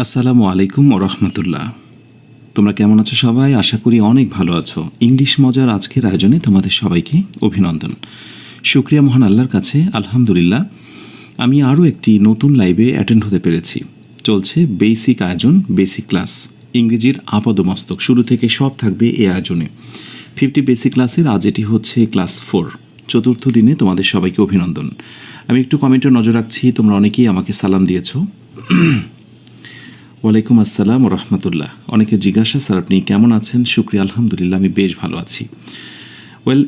আসসালামু আলাইকুম ওয়া রাহমাতুল্লাহ। তোমরা কেমন আছো সবাই? আশা করি অনেক ভালো আছো। ইংলিশ মজার আজকের আয়োজনে তোমাদের সবাইকে অভিনন্দন। শুকরিয়া মহান আল্লাহর কাছে, আলহামদুলিল্লাহ আমি আরও একটি নতুন লাইভে অ্যাটেন্ড হতে পেরেছি। চলছে বেসিক আয়োজন, বেসিক ক্লাস, ইংরেজির আপাদমস্তক শুরু থেকে সব থাকবে এই আয়োজনে। 50 বেসিক ক্লাসের আজ এটি হচ্ছে ক্লাস 4, চতুর্থ দিনে তোমাদের সবাইকে অভিনন্দন। আমি একটু কমেন্টে নজর রাখছি, তোমরা অনেকেই আমাকে সালাম দিয়েছো। ওয়ালাইকুম আসসালাম ও রহমতুল্লাহ। অনেকে জিজ্ঞাসা, স্যার আপনি কেমন আছেন? শুকরিয়া, আলহামদুলিল্লাহ আমি বেশ ভালো আছি।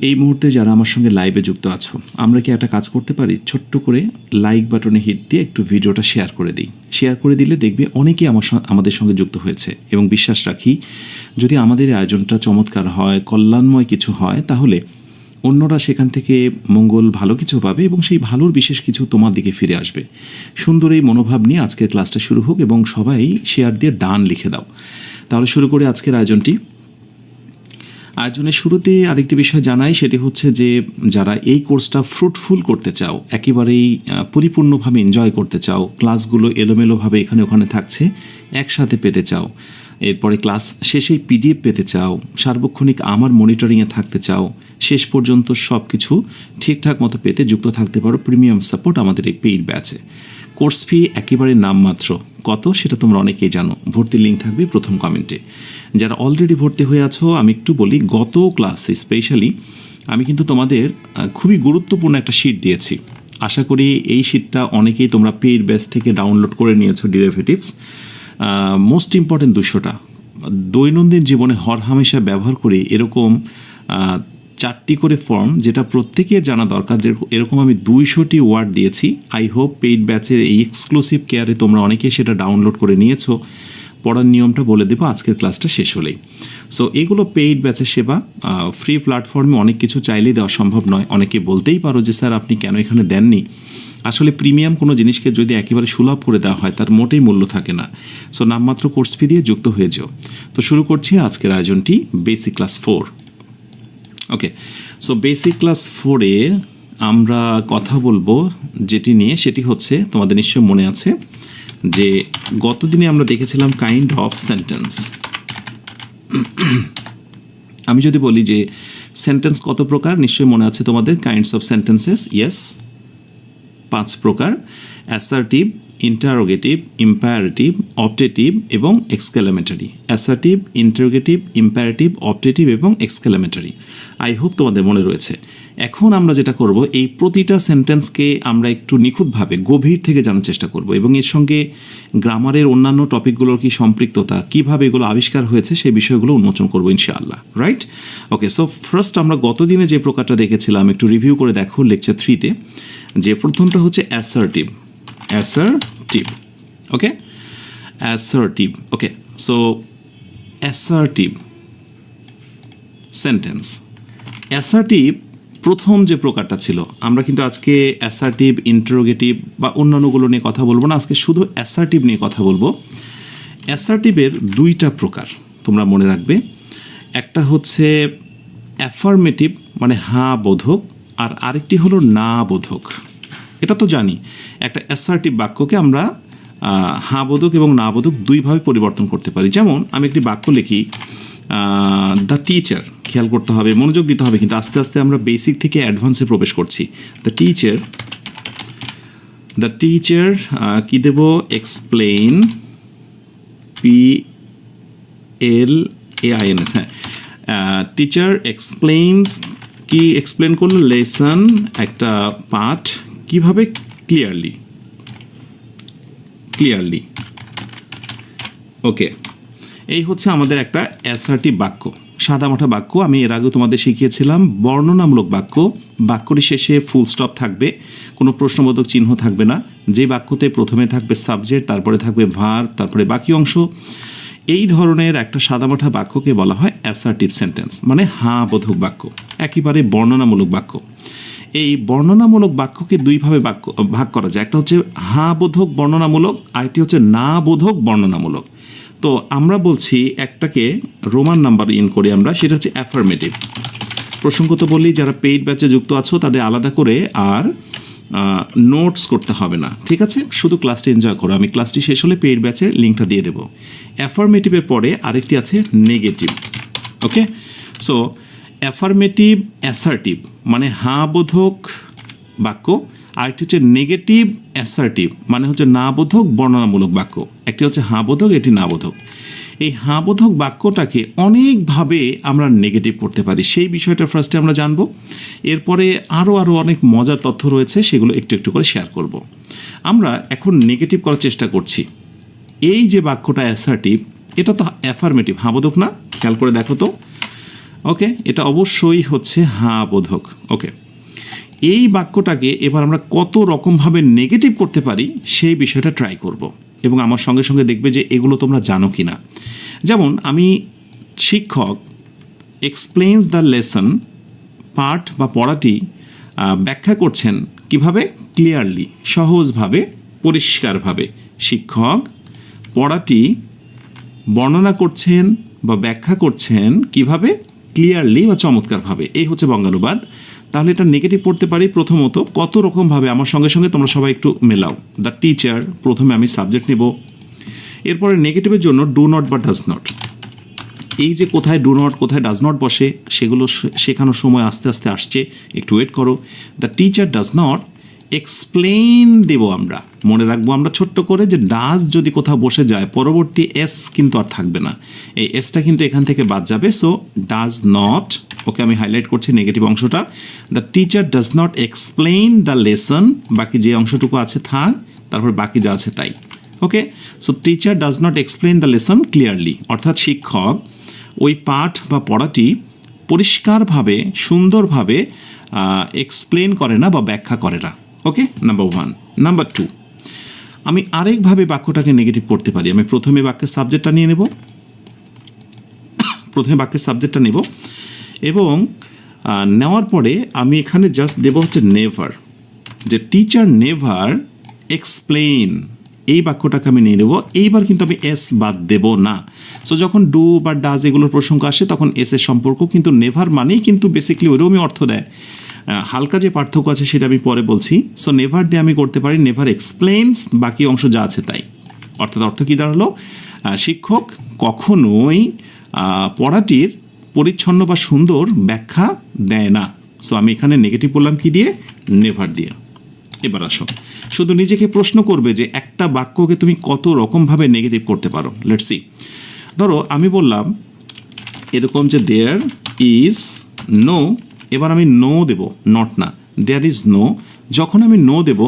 এই মুহূর্তে যারা আমার সঙ্গে লাইভে যুক্ত আছো, আমরা কি একটা কাজ করতে পারি? ছোট্ট করে লাইক বাটনে হিট দিয়ে একটু ভিডিওটা শেয়ার করে দিই। শেয়ার করে দিলে দেখবে অনেকেই আমাদের সঙ্গে যুক্ত হয়েছে, এবং বিশ্বাস রাখি যদি আমাদের আয়োজনটা চমৎকার হয়, কল্যাণময় কিছু হয়, তাহলে অন্যরা সেখান থেকে মঙ্গল, ভালো কিছু পাবে, এবং সেই ভালোর বিশেষ কিছু তোমার দিকে ফিরে আসবে। সুন্দর এই মনোভাব নিয়ে আজকের ক্লাসটা শুরু হোক, এবং সবাই শেয়ার দিয়ে ডান লিখে দাও। তাহলে শুরু করে আজকের আয়োজনটি। আয়োজনের শুরুতে আরেকটি বিষয় জানাই, সেটি হচ্ছে যে যারা এই কোর্সটা ফ্রুটফুল করতে চাও, একেবারেই পরিপূর্ণভাবে এনজয় করতে চাও, ক্লাসগুলো এলোমেলোভাবে এখানে ওখানে থাকছে, একসাথে পেতে চাও, এরপরে ক্লাস শেষেই পিডিএফ পেতে চাও, সার্বক্ষণিক আমার মনিটরিংয়ে থাকতে চাও, শেষ পর্যন্ত সব কিছু ঠিকঠাক মতো পেতে যুক্ত থাকতে পারো প্রিমিয়াম সাপোর্ট আমাদের এই পেইড ব্যাচে। কোর্স ফি একেবারে নামমাত্র। কত সেটা তোমরা অনেকেই জানো, ভর্তির লিঙ্ক থাকবে প্রথম কমেন্টে। যারা অলরেডি ভর্তি হয়ে আছো, আমি একটু বলি, গত ক্লাসে স্পেশালি আমি কিন্তু তোমাদের খুবই গুরুত্বপূর্ণ একটা শিট দিয়েছি। আশা করি এই শিটটা অনেকেই তোমরা পেইড ব্যাচ থেকে ডাউনলোড করে নিয়েছো। ডেরিভেটিভস মোস্ট ইম্পর্টেন্ট 200টা দৈনন্দিন জীবনে হরহামেশা ব্যবহার করি এরকম 4টি করে ফর্ম, যেটা প্রত্যেকের জানা দরকার। এরকম আমি 200টি ওয়ার্ড দিয়েছি। আই হোপ পেইড ব্যাচের এই এক্সক্লুসিভ কেয়ারে তোমরা অনেকেই সেটা ডাউনলোড করে নিয়েছো। পড়ার নিয়মটা বলে দেবো আজকের ক্লাসটা শেষ হলেই। সো এগুলো পেইড ব্যাচের সেবা। ফ্রি প্ল্যাটফর্মে অনেক কিছু চাইলেই দেওয়া সম্ভব নয়। অনেকে বলতেই পারো যে স্যার আপনি কেন এখানে দেননি। আসলে প্রিমিয়াম কোনো জিনিসকে যদি একেবারে সুলভ করে দেওয়া হয়, তার মোটেই মূল্য থাকে না। সো নামমাত্র কোর্স ফি দিয়ে যুক্ত হয়ে যাও। তো শুরু করছি আজকের আয়োজনটি, বেসিক ক্লাস 4। ওকে, সো বেসিক ক্লাস 4-এ আমরা কথা বলবো যেটি নিয়ে, সেটি হচ্ছে তোমাদের নিশ্চয় মনে আছে যে গত দিনে আমরা দেখেছিলাম কাইন্ড অফ সেন্টেন্স। আমি যদি বলি যে সেন্টেন্স কত প্রকার, নিশ্চয়ই মনে আছে তোমাদের। কাইন্ডস অফ সেন্টেন্সেস, ইয়েস, 5 প্রকার: অ্যাসার্টিভ, ইন্টারোগেটিভ, ইম্পারেটিভ, অপটেটিভ এবং exclamatory. Assertive, interrogative, imperative, optative এবং এক্সক্লেমেটরি। আই হোপ তোমাদের মনে রয়েছে। এখন আমরা যেটা করব, এই প্রতিটা সেন্টেন্সকে আমরা একটু নিখুঁতভাবে গভীর থেকে জানার চেষ্টা করব, এবং এর সঙ্গে গ্রামারের অন্যান্য টপিকগুলোর কি সম্পৃক্ততা, কীভাবে এগুলো আবিষ্কার হয়েছে, সেই বিষয়গুলো উন্মোচন করবো ইনশাআল্লাহ। রাইট? ওকে, সো ফার্স্ট আমরা গতদিনে যে প্রকারটা দেখেছিলাম একটু রিভিউ করে দেখো লেকচার 3-তে। যে প্রথমটা হচ্ছে অ্যাসার্টিভ। অ্যাসার্টিভ, ওকে, অ্যাসার্টিভ। ওকে, সো অ্যাসার্টিভ সেন্টেন্স। অ্যাসার্টিভ প্রথম যে প্রকারটা ছিল, আমরা কিন্তু আজকে অ্যাসার্টিভ, ইন্টারোগেটিভ বা অন্যান্যগুলো নিয়ে কথা বলবো না, আজকে শুধু অ্যাসার্টিভ নিয়ে কথা বলবো। অ্যাসার্টিভের 2টা প্রকার তোমরা মনে রাখবে। একটা হচ্ছে অ্যাফার্মেটিভ, মানে হ্যাঁ বোধক, আর আরেকটি হলো না বোধক। এটা তো জানি, একটা অ্যাসার্টিভ বাক্যকে আমরা হ্যাঁ বোধক এবং না বোধক দুইভাবে পরিবর্তন করতে পারি। যেমন আমি একটি বাক্য লিখি, দ্য টিচার। খেয়াল করতে হবে, মনোযোগ দিতে হবে, কিন্তু আস্তে আস্তে আমরা বেসিক থেকে অ্যাডভান্সে প্রবেশ করছি। দ্য টিচার, দ্য টিচার কী দেব? Explain, PLAINS। হ্যাঁ, টিচার এক্সপ্লেইনস, কি এক্সপ্লেন করলো? লেসন, একটা পাঠ, কিভাবে? ক্লিয়ারলি। Clearly, okay. এই হচ্ছে আমাদের একটা অ্যাসার্টিভ বাক্য, সাদামাটা বাক্য। আমি এর আগে তোমাদের শিখিয়েছিলাম বর্ণনামূলক বাক্য। বাক্যটি শেষে ফুল স্টপ থাকবে, কোনো প্রশ্নবোধক চিহ্ন থাকবে না। যে বাক্যতে প্রথমে থাকবে সাবজেক্ট, তারপরে থাকবে ভার্ব, তারপরে বাকি অংশ। এই ধরনের একটা সাদামাটা বাক্যকে বলা হয় অ্যাসার্টিভ সেন্টেন্স, মানে হ্যাঁ বোধক বাক্য, একেবারে বর্ণনামূলক বাক্য। এই বর্ণনামূলক বাক্যকে দুইভাবে ভাগ করা যায়। একটা হচ্ছে হ্যাঁ বোধক বর্ণনামূলক, আরেকটি হচ্ছে না বোধক বর্ণনামূলক। তো আমরা বলছি একটাকে রোমান নাম্বার ইন করি আমরা, সেটা হচ্ছে অ্যাফার্মেটিভ। প্রসঙ্গত বলি, যারা পেইড ব্যাচে যুক্ত আছো তাদের আলাদা করে আর নোটস করতে হবে না, ঠিক আছে? শুধু ক্লাসটি এনজয় করো। আমি ক্লাসটি শেষ হলে পেইড ব্যাচের লিঙ্কটা দিয়ে দেবো। অ্যাফার্মেটিভের পরে আরেকটি আছে নেগেটিভ। ওকে, সো অ্যাফার্মেটিভ অ্যাসার্টিভ মানে হাঁ বোধক বাক্য, আরেকটি হচ্ছে নেগেটিভ অ্যাসার্টিভ মানে হচ্ছে না বোধক বর্ণনামূলক বাক্য। একটি হচ্ছে হাঁ বোধক, এটি না বোধক। এই হাঁ বোধক বাক্যটাকে অনেকভাবে আমরা নেগেটিভ করতে পারি, সেই বিষয়টা ফার্স্টে আমরা জানবো। এরপরে আরও অনেক মজার তথ্য রয়েছে, সেগুলো একটু একটু করে শেয়ার করব। আমরা এখন নেগেটিভ করার চেষ্টা করছি। এই যে বাক্যটা অ্যাসার্টিভ, এটা তো অ্যাফার্মেটিভ, হাঁ বোধক না? খেয়াল করে দেখো তো। ওকে, এটা অবশ্যই হচ্ছে হাঁ বোধক। ওকে, এই বাক্যটাকে এবার আমরা কত রকমভাবে নেগেটিভ করতে পারি সেই বিষয়টা ট্রাই করব, এবং আমার সঙ্গে সঙ্গে দেখবে যে এগুলো তোমরা জানো কি না। যেমন আমি শিক্ষক এক্সপ্লেইনস দ্য লেসন, পাঠ বা পড়াটি ব্যাখ্যা করছেন কিভাবে? ক্লিয়ারলি, সহজভাবে, পরিষ্কারভাবে। শিক্ষক পড়াটি বর্ণনা করছেন বা ব্যাখ্যা করছেন কিভাবে? ক্লিয়ারলি বা চমৎকারভাবে। এই হচ্ছে বঙ্গানুবাদ। তাহলে এটা নেগেটিভ পড়তে পারি প্রথমত কত রকমভাবে, আমার সঙ্গে সঙ্গে তোমরা সবাই একটু মেলাও। দ্য টিচার, প্রথমে আমি সাবজেক্ট নেব। এরপরে নেগেটিভের জন্য ডু নট বা ডাজ নট। এই যে কোথায় ডু নট কোথায় ডাজ নট বসে সেগুলো শেখানোর সময় আস্তে আস্তে আসছে, একটু ওয়েট করো। The teacher does not explain দেব আমরা, মনে রাখবো আমরা ছোট্ট করে যে ডাজ যদি কোথাও বসে যায় পরবর্তী এস কিন্তু আর থাকবে না, এই এসটা কিন্তু এখান থেকে বাদ যাবে। সো ডাজ নট, ওকে আমি হাইলাইট করছি নেগেটিভ অংশটা। The teacher does not explain the lesson, বাকি যে অংশটুকু আছে থাক, তারপর বাকি যা আছে তাই। Okay, so teacher does not explain the lesson clearly, অর্থাৎ শিক্ষক ওই পাঠ বা পড়াটি পরিষ্কারভাবে সুন্দরভাবে এক্সপ্লেন করে না বা ব্যাখ্যা করে না। ওকে, নাম্বার 1। নাম্বার 2, আমি আরেকভাবে বাক্যটাকে নেগেটিভ করতে পারি। আমি প্রথমে বাক্যের সাবজেক্টটা নিয়ে নেব, এবং নেওয়ার পরে আমি এখানে জাস্ট দেব হচ্ছে নেভার, যে টিচার নেভার এক্সপ্লেইন, এই বাক্যটাকে আমি নিয়ে নেব। এইবার কিন্তু আমি এস বাদ দেব না। সো যখন ডু বা ডাজ এগুলোর প্রসঙ্গ আসে তখন এস এর সম্পর্ক কিন্তু নেভার মানেই কিন্তু বেসিক্যালি ওইরকমই অর্থ দেয়। হালকা যে পার্থক্য আছে সেটা আমি পরে বলছি। সো নেভার দিয়ে আমি করতে পারি নেভার এক্সপ্লেইনস, বাকি অংশ যা আছে তাই। অর্থাৎ অর্থ কী দাঁড়ালো? শিক্ষক কখনোই পড়াটির পরিচ্ছন্ন বা সুন্দর ব্যাখ্যা দেয় না। সো আমি এখানে নেগেটিভ বললাম কি দিয়ে? নেভার দিয়ে। এবার আসো, শুধু নিজেকে প্রশ্ন করবে যে একটা বাক্যকে তুমি কত রকমভাবে নেগেটিভ করতে পারো। Let's see. ধরো আমি বললাম এরকম যে দেয়ার ইজ নো, এবার আমি নো দেব, নট না। দেয়ার ইজ নো, যখন আমি নো দেব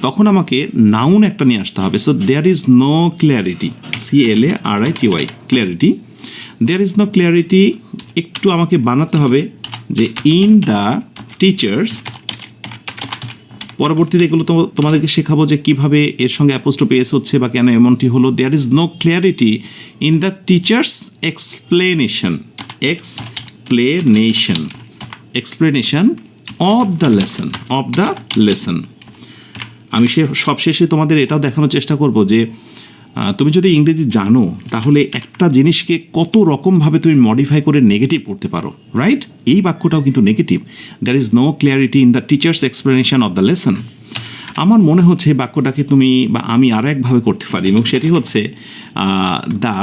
তখন আমাকে নাউন একটা নিয়ে আসতে হবে। So there is no clarity, CLARITY, clarity. There is no clarity একটু আমাকে বানাতে হবে যে ইন দ্য টিচার্স, পরবর্তীতে এগুলো তোমাদেরকে শেখাবো যে কীভাবে এর সঙ্গে অ্যাপোস্ট্রফি এস হচ্ছে বা কেন এমনটি হলো। There is no clarity in the teacher's explanation of the lesson. আমি সব শেষে তোমাদের এটাও দেখানোর চেষ্টা করব যে তুমি যদি ইংরেজি জানো তাহলে একটা জিনিসকে কত রকমভাবে তুমি মডিফাই করে নেগেটিভ করতে পারো, রাইট? এই বাক্যটাও কিন্তু negative. There is no clarity in the teacher's explanation of the lesson. আমার মনে হচ্ছে বাক্যটাকে তুমি বা আমি আরও একভাবে করতে পারি, এবং সেটি হচ্ছে দ্য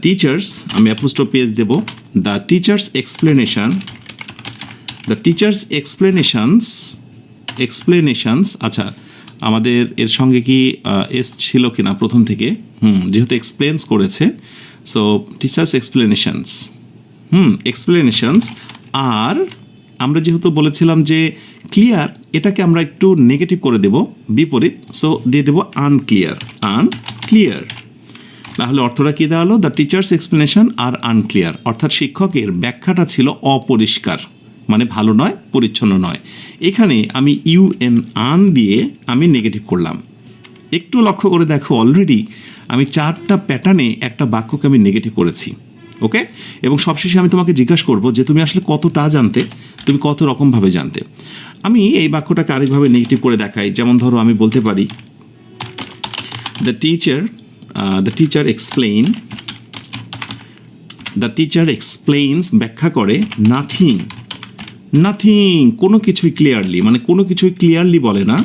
টিচার্স, আমি অ্যাপোস্ট্রফি এস দেব, দ্য টিচার্স এক্সপ্লেনেশনস। আচ্ছা, আমাদের এর সঙ্গে কি এস ছিল কিনা প্রথম থেকে? যেহেতু এক্সপ্লেন্স করেছে, সো টিচার্স এক্সপ্লেনেশনস। আর আমরা যেহেতু বলেছিলাম যে ক্লিয়ার, এটাকে আমরা একটু নেগেটিভ করে দেব, বিপরীত। সো দিয়ে দেব আনক্লিয়ার। তাহলে অর্থটা কী দাঁড়ালো? The teacher's explanation are unclear, অর্থাৎ শিক্ষকের ব্যাখ্যাটা ছিল অপরিষ্কার, মানে ভালো নয়, পরিচ্ছন্ন নয়। এখানে আমি আন দিয়ে আমি নেগেটিভ করলাম। একটু লক্ষ্য করে দেখো, অলরেডি আমি 4টা প্যাটার্নে একটা বাক্যকে আমি নেগেটিভ করেছি। ওকে, এবং সবশেষে আমি তোমাকে জিজ্ঞাসা করবো যে তুমি আসলে কতটা জানতে, তুমি কত রকমভাবে জানতে। আমি এই বাক্যটাকে আরেকভাবে নেগেটিভ করে দেখাই। যেমন ধরো আমি বলতে পারি দ্য টিচার এক্সপ্লেইনস, ব্যাখ্যা করে, নাথিং নাথিং, কোনো কিছুই ক্লিয়ারলি, মানে কোনো কিছুই ক্লিয়ারলি বলে না।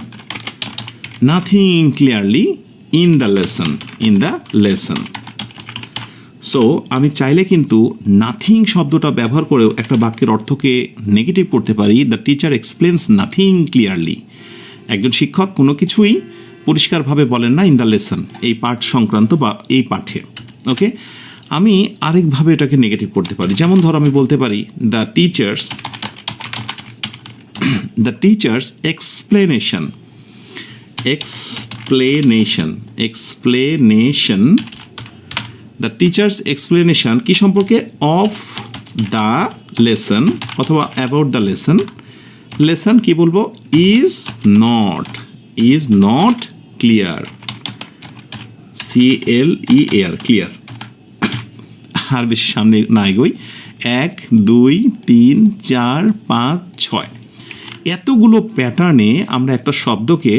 Nothing clearly in the lesson. So আমি চাইলে কিন্তু নাথিং শব্দটা ব্যবহার করেও একটা বাক্যের অর্থকে নেগেটিভ করতে পারি। The teacher explains nothing clearly. একজন শিক্ষক কোনো কিছুই পরিষ্কারভাবে বলেন না ইন দ্য লেসন, এই পাঠ সংক্রান্ত বা এই পাঠে। ওকে, আমি আরেকভাবে এটাকে নেগেটিভ করতে পারি। যেমন ধরো আমি বলতে পারি the teacher's explanation the teacher's explanation কি সম্পর্কে? অফ দ্য লেসন অথবা অ্যাবাউট দ্য লেসন কি বলবো? Is not clear, CLEAR, clear. আর বেশি সামনে না এগোই। 1 2 3 4 5 6 এতগুলো প্যাটার্নে আমরা একটা শব্দকে,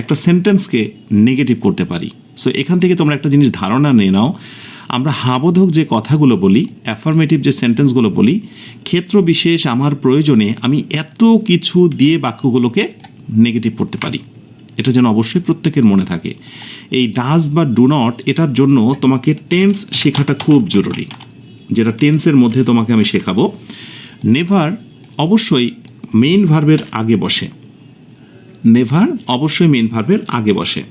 একটা সেন্টেন্সকে নেগেটিভ করতে পারি। সো এখান থেকে তোমরা একটা জিনিস ধারণা নিয়ে নাও, আমরা হাবোধক যে কথাগুলো বলি, অ্যাফার্মেটিভ যে সেন্টেন্সগুলো বলি, ক্ষেত্র বিশেষ আমার প্রয়োজনে আমি এত কিছু দিয়ে বাক্যগুলোকে নেগেটিভ করতে পারি। এটা যেন অবশ্যই প্রত্যেকের মনে থাকে। এই ডাজ বা ডু নট, এটার জন্য তোমাকে টেন্স শেখাটা খুব জরুরি, যেটা টেন্সের মধ্যে তোমাকে আমি শেখাবো। নেভার অবশ্যই মেইন ভার্বের আগে বসে।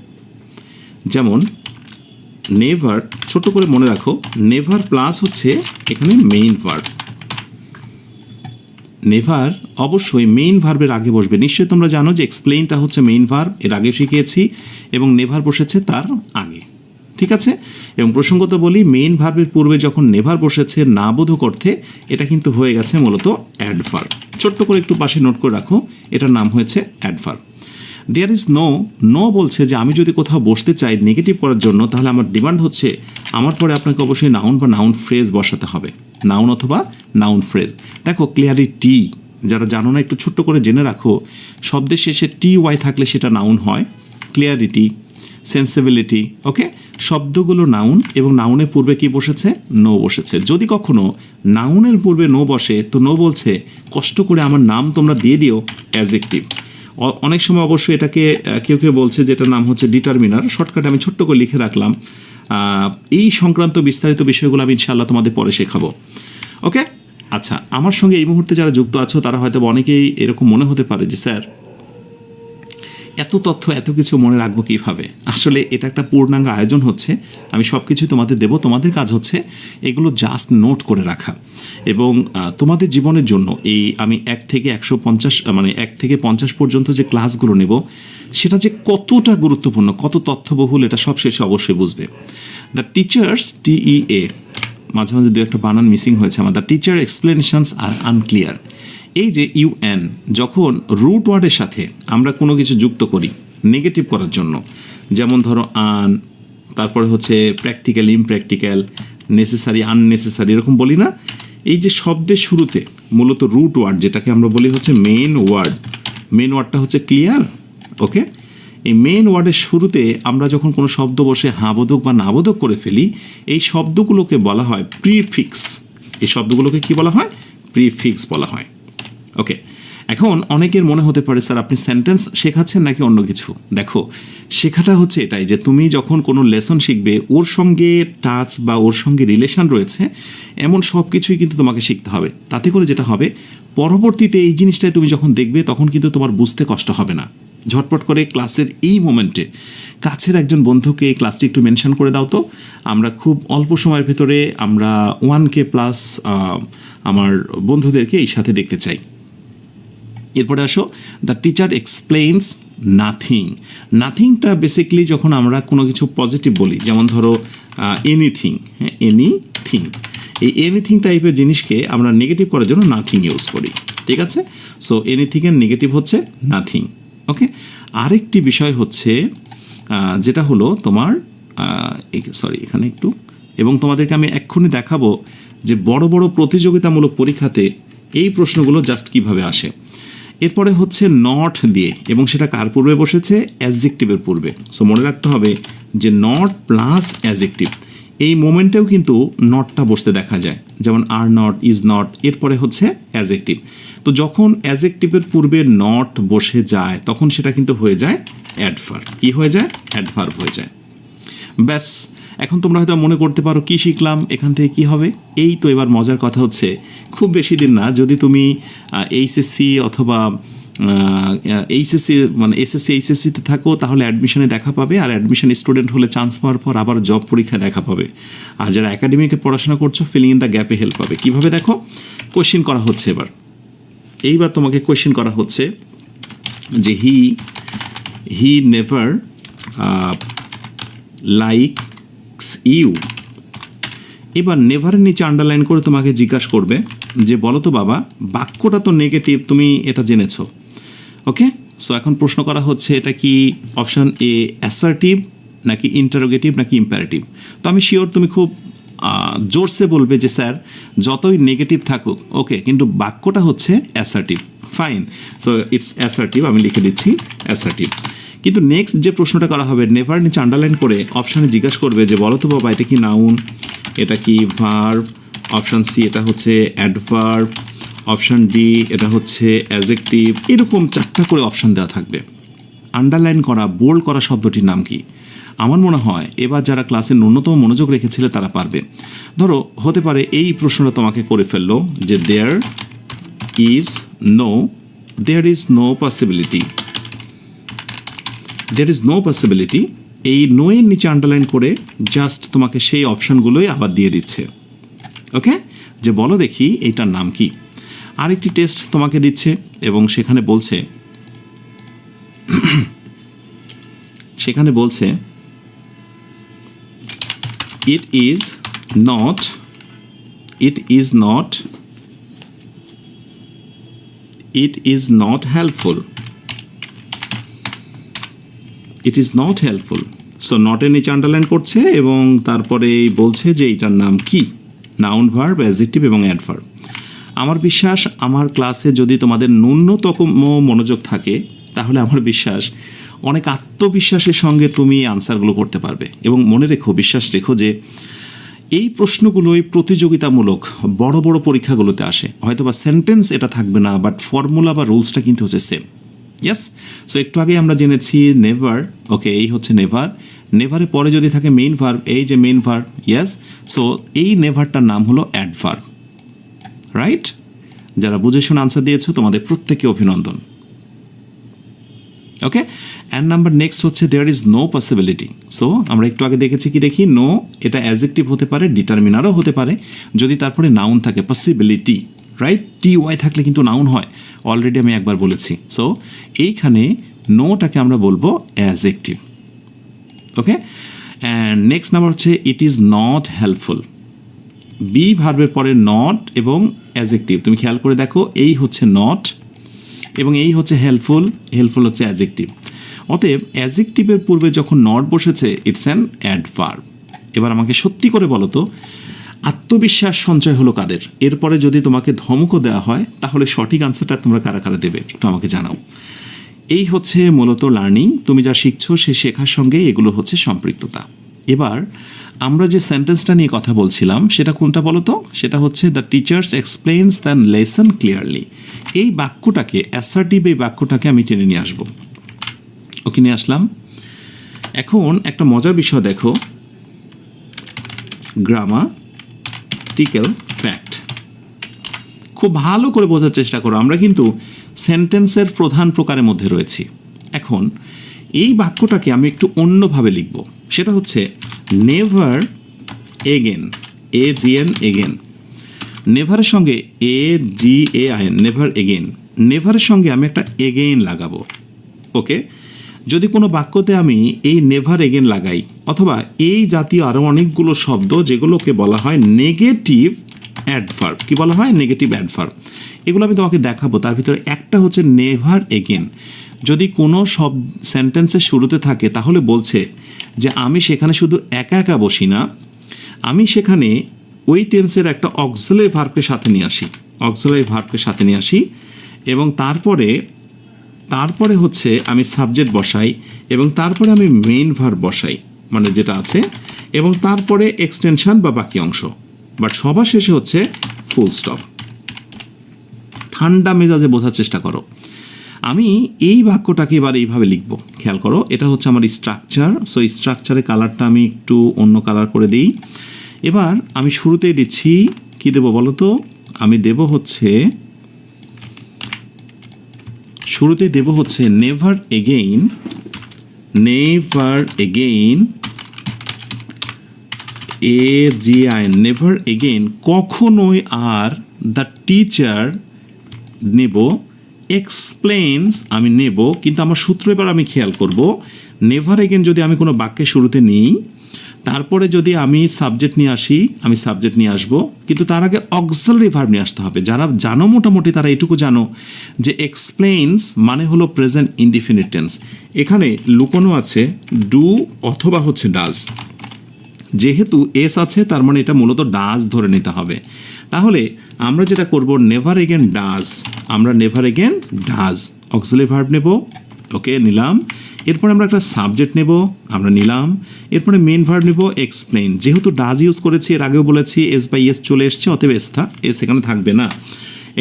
যেমন নেভার, ছোট করে মনে রাখো, নেভার প্লাস হচ্ছে এখানে মেইন ভার্ব। নেভার অবশ্যই মেইন ভার্বের আগে বসবে। নিশ্চয়ই তোমরা জানো যে এক্সপ্লেইনটা হচ্ছে মেইন ভার্ব, এর আগে শিখিয়েছি, এবং নেভার বসেছে তার আগে। ঠিক আছে? এবং প্রসঙ্গত বলি, মেইন ভার্বের পূর্বে যখন নেভার বসেছে না বোধক অর্থে, এটা কিন্তু হয়ে গেছে মূলত অ্যাডভার্ব। ছোট্ট করে একটু পাশে নোট করে রাখো, এটার নাম হয়েছে অ্যাডভার্ব। দেয়ার ইজ নো বলছে যে আমি যদি কোথাও বসতে চাই নেগেটিভ করার জন্য, তাহলে আমার ডিমান্ড হচ্ছে আমার পরে আপনাকে অবশ্যই নাউন বা নাউন ফ্রেজ বসাতে হবে। নাউন অথবা নাউন ফ্রেজ। দেখো ক্লিয়ারিটি, যারা জানো না একটু ছোট্ট করে জেনে রাখো, শব্দের শেষে TY থাকলে সেটা নাউন হয়। ক্লিয়ারিটি, সেন্সিবিলিটি, ওকে, শব্দগুলো নাউন, এবং নাউনের পূর্বে কি বসেছে? নো বসেছে। যদি কখনো নাউনের পূর্বে নো বসে, তো নো বলছে কষ্ট করে আমার নাম তোমরা দিয়ে দিও অ্যাডজেক্টিভ। অনেক সময় অবশ্যই এটাকে কেউ বলছে যে এটার নাম হচ্ছে ডিটারমিনার। শর্টকাটে আমি ছোট্ট করে লিখে রাখলাম। এই সংক্রান্ত বিস্তারিত বিষয়গুলো আমি ইনশাআল্লাহ তোমাদের পরে শেখাবো। ওকে, আচ্ছা, আমার সঙ্গে এই মুহূর্তে যারা যুক্ত আছো তারা হয়তো অনেকেই এরকম মনে হতে পারে যে স্যার এত তথ্য এত কিছু মনে রাখবো কীভাবে? আসলে এটা একটা পূর্ণাঙ্গ আয়োজন হচ্ছে, আমি সব কিছুই তোমাদের দেবো। তোমাদের কাজ হচ্ছে এগুলো জাস্ট নোট করে রাখা, এবং তোমাদের জীবনের জন্য এই আমি 1 থেকে 150 মানে 1 থেকে 50 পর্যন্ত যে ক্লাসগুলো নেব, সেটা যে কতটা গুরুত্বপূর্ণ, কত তথ্যবহুল, এটা সব শেষে অবশ্যই বুঝবে। দ্য টিচার্স, TEA, মাঝে মাঝে দু একটা বানান মিসিং হয়েছে আমার। The teacher explanations are unclear. এই যে UN, যখন রুট ওয়ার্ডের সাথে আমরা কোনো কিছু যুক্ত করি নেগেটিভ করার জন্য, যেমন ধরো আন, তারপরে হচ্ছে প্র্যাকটিক্যাল, ইমপ্র্যাকটিক্যাল, নেসেসারি, আননেসেসারি, এরকম বলি না? এই যে শব্দের শুরুতে মূলত রুট ওয়ার্ড, যেটাকে আমরা বলি হচ্ছে মেইন ওয়ার্ডটা হচ্ছে ক্লিয়ার। ওকে, এই মেইন ওয়ার্ডের শুরুতে আমরা যখন কোনো শব্দ বসে হাবোধক বা নাবোধক করে ফেলি, এই শব্দগুলোকে বলা হয় প্রিফিক্স। এই শব্দগুলোকে কি বলা হয়? প্রিফিক্স বলা হয়। ওকে, এখন অনেকের মনে হতে পারে স্যার আপনি সেন্টেন্স শেখাচ্ছেন নাকি অন্য কিছু? দেখো, শেখাটা হচ্ছে এটাই যে তুমি যখন কোনো লেসন শিখবে, ওর সঙ্গে টাচ বা ওর সঙ্গে রিলেশন রয়েছে এমন সব কিছুই কিন্তু তোমাকে শিখতে হবে। তাতে করে যেটা হবে, পরবর্তীতে এই জিনিসটাই তুমি যখন দেখবে তখন কিন্তু তোমার বুঝতে কষ্ট হবে না। ঝটপট করে ক্লাসের এই মোমেন্টে কাছের একজন বন্ধুকে এই ক্লাসটি একটু মেনশন করে দাও তো। আমরা খুব অল্প সময়ের ভেতরে আমরা 1K প্লাস আমার বন্ধুদেরকে এই সাথে দেখতে চাই। এরপরে আসো, দ্য টিচার এক্সপ্লেইনস নাথিংটা বেসিক্যালি যখন আমরা কোনো কিছু পজিটিভ বলি, যেমন ধরো এনিথিং, এই এনিথিং টাইপের জিনিসকে আমরা নেগেটিভ করার জন্য নাথিং ইউজ করি। ঠিক আছে? সো এনিথিংয়ের নেগেটিভ হচ্ছে নাথিং। ওকে, আরেকটি বিষয় হচ্ছে যেটা হলো তোমার এখানে একটু, এবং তোমাদেরকে আমি এক্ষুনি দেখাবো যে বড় বড় প্রতিযোগিতামূলক পরীক্ষাতে এই প্রশ্নগুলো জাস্ট কিভাবে আসে। এরপরে হচ্ছে নট দিয়ে, এবং সেটা কার পূর্বে বসেছে? অ্যাডজেক্টিভের পূর্বে। সো মনে রাখতে হবে যে নট প্লাস অ্যাডজেক্টিভ, এই মোমেন্টেও কিন্তু নটটা বসতে দেখা যায়, যেমন আর নট, ইজ নট, এরপরে হচ্ছে অ্যাজেক্টিভ। তো যখন অ্যাজেক্টিভের পূর্বে নট বসে যায় তখন সেটা কিন্তু হয়ে যায় অ্যাডভার্ব। কি হয়ে যায়? অ্যাডভার্ব হয়ে যায়। ব্যাস, এখন তোমরা হয়তো মনে করতে পারো কি শিখলাম এখান থেকে, কি হবে? এই তো এবার মজার কথা হচ্ছে, খুব বেশি দিন না, যদি তুমি এইচএসসি অথবা এইচএসসি মানে এসএসসি এইচএসসিতে থাকো তাহলে অ্যাডমিশনে দেখা পাবে, আর অ্যাডমিশন স্টুডেন্ট হলে চান্স পাওয়ার পর আবার জব পরীক্ষা দেখা পাবে। আর যারা একাডেমিকে পড়াশোনা করছো ফিলিং ইন দ্য গ্যাপে হেল্প পাবে। কীভাবে? দেখো, কোয়েশ্চেন করা হচ্ছে এইবার তোমাকে কোয়েশ্চেন করা হচ্ছে যে হি নেভার লাইকস ইউ। এবার নেভারের নিচে আন্ডারলাইন করে তোমাকে জিজ্ঞাসা করবে যে বলো তো বাবা, বাক্যটা তো নেগেটিভ, তুমি এটা জেনেছো, ওকে? সো এখন প্রশ্ন করা হচ্ছে এটা কি অপশান এ অ্যাসার্টিভ নাকি ইন্টারোগেটিভ নাকি ইম্পারেটিভ? তো আমি শিওর তুমি খুব জোরসে বলবে যে স্যার যতই নেগেটিভ থাকুক ওকে, কিন্তু বাক্যটা হচ্ছে assertive. Fine, so it's assertive, আমি লিখে দিচ্ছি অ্যাসার্টিভ। কিন্তু নেক্সট যে প্রশ্নটা করা হবে, নেভার নিচে আন্ডারলাইন করে অপশানে জিজ্ঞাসা করবে যে বলো তো বাবা এটা কি নাউন, এটা কি ভার্ব, অপশান সি এটা হচ্ছে অ্যাডভার্ব, অপশান ডি এটা হচ্ছে অ্যাজেক্টিভ। এরকম 4টা করে অপশান দেওয়া থাকবে। আন্ডারলাইন করা, বোল্ড করা শব্দটির নাম কি? আমার মনে হয় এবার যারা ক্লাসে ন্যূনতম মনোযোগ রেখেছিলে তারা পারবে। ধরো হতে পারে এই প্রশ্নটা তোমাকে করে ফেললো যে there is no possibility. There is no possibility, এই নো এর নিচে আন্ডারলাইন করে জাস্ট তোমাকে সেই অপশানগুলোই আবার দিয়ে দিচ্ছে, ওকে? যে বলো দেখি এইটার নাম কি। আরেকটি টেস্ট তোমাকে দিচ্ছে এবং সেখানে বলছে it is not helpful. It is not helpful. So নটের নিচে আন্ডারলাইন করছে এবং তারপরে বলছে যে এইটার নাম কি, নাউন, ভার্ব, অ্যাডজেক্টিভ এবং অ্যাডভার্ব। আমার বিশ্বাস আমার ক্লাসে যদি তোমাদের ন্যূনতম মনোযোগ থাকে তাহলে আমার বিশ্বাস অনেক আত্মবিশ্বাসের সঙ্গে তুমি আনসারগুলো করতে পারবে। এবং মনে রেখো, বিশ্বাস রেখো যে এই প্রশ্নগুলোই প্রতিযোগিতামূলক বড় বড় পরীক্ষাগুলোতে আসে। হয়তো বা সেন্টেন্স এটা থাকবে না, বাট ফর্মুলা বা রুলসটা কিন্তু হচ্ছে সেম। ইয়েস, সো একটু আগে আমরা জেনেছি নেভার, ওকে, এই হচ্ছে নেভার। নেভারের পরে যদি থাকে মেইন ভার্ব, এই যে মেইন ভার্ব, ইয়েস। সো এই নেভারটার নাম হলো অ্যাডভার্ব, রাইট? যারা বুঝে শুনে আনসার দিয়েছো তোমাদের প্রত্যেককে অভিনন্দন, ওকে? অ্যান্ড নাম্বার নেক্সট হচ্ছে there is no possibility. So আমরা একটু আগে দেখেছি কি, দেখি নো এটা অ্যাডজেক্টিভ হতে পারে, ডিটারমিনারও হতে পারে যদি তারপরে নাউন থাকে, পসিবিলিটি, রাইট? টি-ওয়াই থাকলে কিন্তু নাউন হয়, অলরেডি আমি একবার বলেছি। সো এইখানে নোটাকে আমরা বলবো adjective, okay? And next number হচ্ছে it is not helpful. Be ভার্বের পরে নট এবং অ্যাডজেক্টিভ, তুমি খেয়াল করে দেখো, এই হচ্ছে নট এবং এই হচ্ছে হেল্পফুল, হেল্পফুল হচ্ছে অ্যাডজেক্টিভ। অতএব অ্যাডজেক্টিভের পূর্বে যখন নট বসেছে ইটস অ্যান অ্যাডভার্ব। এবার আমাকে সত্যি করে বলো তো, আত্মবিশ্বাস সঞ্চয় হলো কাদের? এরপরে যদি তোমাকে ধমকও দেওয়া হয় তাহলে সঠিক আনসারটা তোমরা কারা কারা দেবে একটু আমাকে জানাও। এই হচ্ছে মূলত লার্নিং, তুমি যা শিখছো সে শেখার সঙ্গে এগুলো হচ্ছে সম্পৃক্ততা। এবার আমরা যে সেন্টেন্সটা নিয়ে কথা বলছিলাম সেটা কোনটা বলো তো? সেটা হচ্ছে the teachers explains the lesson clearly. এই বাক্যটাকে, অ্যাসার্টিভ এই বাক্যটাকে আমি টেনে নিয়ে আসবো, ওকে? নিয়ে আসলাম। এখন একটা মজার বিষয় দেখো, গ্রামাটিক্যাল ফ্যাক্ট খুব ভালো করে বোঝার চেষ্টা করো। আমরা কিন্তু সেন্টেন্সের প্রধান প্রকারের মধ্যে রয়েছি। এখন এই বাক্যটাকে আমি একটু অন্যভাবে লিখব, সেটা হচ্ছে নেভার এগেন, AGN এগেন। নেভারের সঙ্গে AGAIN, নেভার এগেন, নেভারের সঙ্গে আমি একটা এগেইন লাগাবো, ওকে? যদি কোনো বাক্যতে আমি এই নেভার এগেন লাগাই, অথবা এই জাতীয় আরও অনেকগুলো শব্দ যেগুলোকে বলা হয় নেগেটিভ অ্যাডভার্ব, কি বলা হয়? Negative adverb. এগুলো আমি তোমাকে দেখাবো। তার ভিতরে একটা হচ্ছে নেভার এগেন। যদি কোনো সব সেন্টেন্সের শুরুতে থাকে তাহলে বলছে যে আমি সেখানে শুধু একা একা বসি না, আমি সেখানে ওই টেন্সের একটা অক্সিলারি ভার্বকে সাথে নিয়ে আসি, এবং তারপরে হচ্ছে আমি সাবজেক্ট বসাই এবং তারপরে আমি মেইন ভার্ব বসাই, মানে যেটা আছে এবং তারপরে এক্সটেনশন বা বাকি অংশ, বাট সবার শেষে হচ্ছে ফুল স্টপ। ঠান্ডা মেজাজে বোঝার চেষ্টা করো। আমি এই বাক্যটাকে এবার এইভাবে লিখব, খেয়াল করো, এটা হচ্ছে আমার স্ট্রাকচার। সো স্ট্রাকচারের কালারটা আমি একটু অন্য কালার করে দিই। এবার আমি শুরুতেই দিচ্ছি, কি দেব বলো তো? আমি দেব হচ্ছে, শুরুতেই দেব হচ্ছে never again, never again, never again, কখনোই আর দ্য টিচার নেব, এক্সপ্লেইনস আমি নেব, কিন্তু আমার সূত্র এবার আমি খেয়াল করব, নেভার এগেন যদি আমি কোনো বাক্যের শুরুতে নিই, তারপরে যদি আমি সাবজেক্ট নিয়ে আসি, আমি সাবজেক্ট নিয়ে আসবো, কিন্তু তার আগে অক্সিলারি ভার্ব নিয়ে আসতে হবে। যারা জানো মোটামুটি তারা এটুকু জানো যে এক্সপ্লেইনস মানে হলো প্রেজেন্ট ইনডিফিনিট টেন্স। এখানে লুকোনো আছে ডু অথবা হচ্ছে ডাজ। যেহেতু এস আছে তার মানে এটা মূলত ডাজ ধরে নিতে হবে। তাহলে আমরা যেটা করব, নেভার এগেন ডাজ, আমরা never again does auxiliary verb নেব, ওকে নিলাম। এরপরে আমরা একটা সাবজেক্ট নেব, আমরা নিলাম। এরপরে মেইন ভার্ব নেব এক্সপ্লেইন, যেহেতু ডাজ ইউজ করেছি, এর আগেও বলেছি এস বাই এস চলে এসছে, অতএব এস এখানে থাকবে না,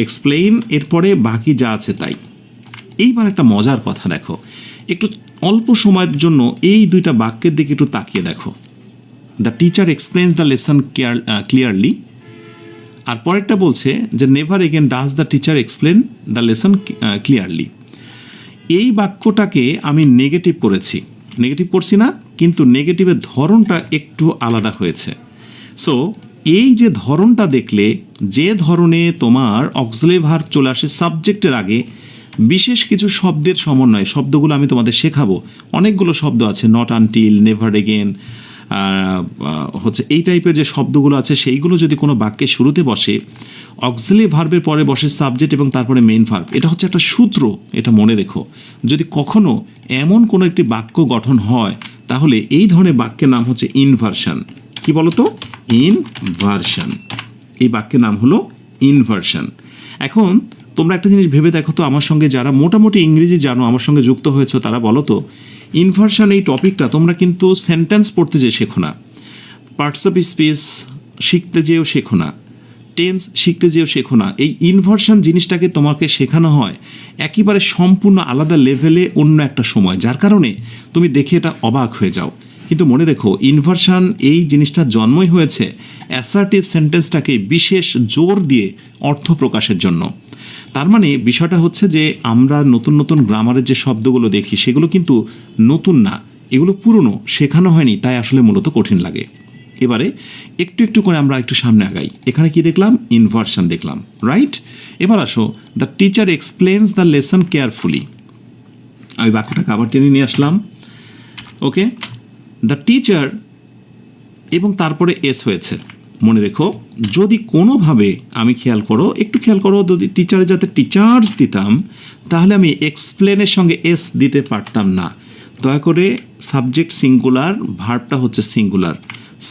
এক্সপ্লেইন। এরপরে বাকি যা আছে তাই। এইবার একটা মজার কথা দেখো, একটু অল্প সময়ের জন্য এই দুইটা বাক্যের দিকে একটু তাকিয়ে দেখো। The teacher explains the lesson clearly, আর পরেরটা বলছে যে never again does the teacher explain the lesson clearly. এই বাক্যটাকে আমি নেগেটিভ করেছি, নেগেটিভ করছি না, কিন্তু নেগেটিভের ধরনটা একটু আলাদা হয়েছে। সো এই যে ধরনটা দেখলে, যে ধরনে তোমার অক্সিলারি ভার্ব চলে আসে সাবজেক্টের আগে, বিশেষ কিছু শব্দের সমন্বয়, শব্দগুলো আমি তোমাদের শেখাবো। অনেকগুলো শব্দ আছে, নট আনটিল, নেভার এগেন, হচ্ছে এই টাইপের যে শব্দগুলো আছে, সেইগুলো যদি কোনো বাক্যের শুরুতে বসে, অক্সিলারি ভার্বের পরে বসে সাবজেক্ট এবং তারপরে মেইন ভার্ব, এটা হচ্ছে একটা সূত্র, এটা মনে রেখো। যদি কখনো এমন কোনো একটি বাক্য গঠন হয়, তাহলে এই ধরনের বাক্যের নাম হচ্ছে ইনভার্সন। কি বলতো? ইনভার্সন। এই বাক্যের নাম হলো ইনভার্সন। এখন তোমরা একটা জিনিস ভেবে দেখো তো, আমার সঙ্গে যারা মোটামুটি ইংরেজি জানো, আমার সঙ্গে যুক্ত হয়েছে, তারা বলো তো, ইনভার্সন এই টপিকটা তোমরা কিন্তু সেন্টেন্স পড়তে যেয়ে শেখো না, পার্টস অফ স্পিচ শিখতে যেও শেখো না, টেন্স শিখতে যেও শেখো না। এই ইনভার্সন জিনিসটাকে তোমাকে শেখানো হয় একেবারে সম্পূর্ণ আলাদা লেভেলে, অন্য একটা সময়, যার কারণে তুমি দেখে এটা অবাক হয়ে যাও। কিন্তু মনে রেখো, ইনভার্সন এই জিনিসটা জন্মই হয়েছে অ্যাসার্টিভ সেন্টেন্সটাকে বিশেষ জোর দিয়ে অর্থ প্রকাশের জন্য। তার মানে বিষয়টা হচ্ছে যে আমরা নতুন নতুন গ্রামারের যে শব্দগুলো দেখি, সেগুলো কিন্তু নতুন না, এগুলো পুরনো, শেখানো হয়নি, তাই আসলে মূলত কঠিন লাগে। এবারে একটু একটু করে আমরা একটু সামনে আগাই। এখানে কি দেখলাম? ইনভার্সন দেখলাম, রাইট? এবার আসো, the teacher explains the lesson carefully. আমি বাক্যটাকে আবার টেনে নিয়ে আসলাম, ওকে। দ্য টিচার এবং তারপরে এস হয়েছে। মনে রেখো, যদি কোনোভাবে আমি একটু খেয়াল করো, যদি টিচারে যাতে টিচার্স দিতাম, তাহলে আমি এক্সপ্লেনের সঙ্গে এস দিতে পারতাম না। দয়া করে সাবজেক্ট সিঙ্গুলার, ভার্বটা হচ্ছে সিঙ্গুলার,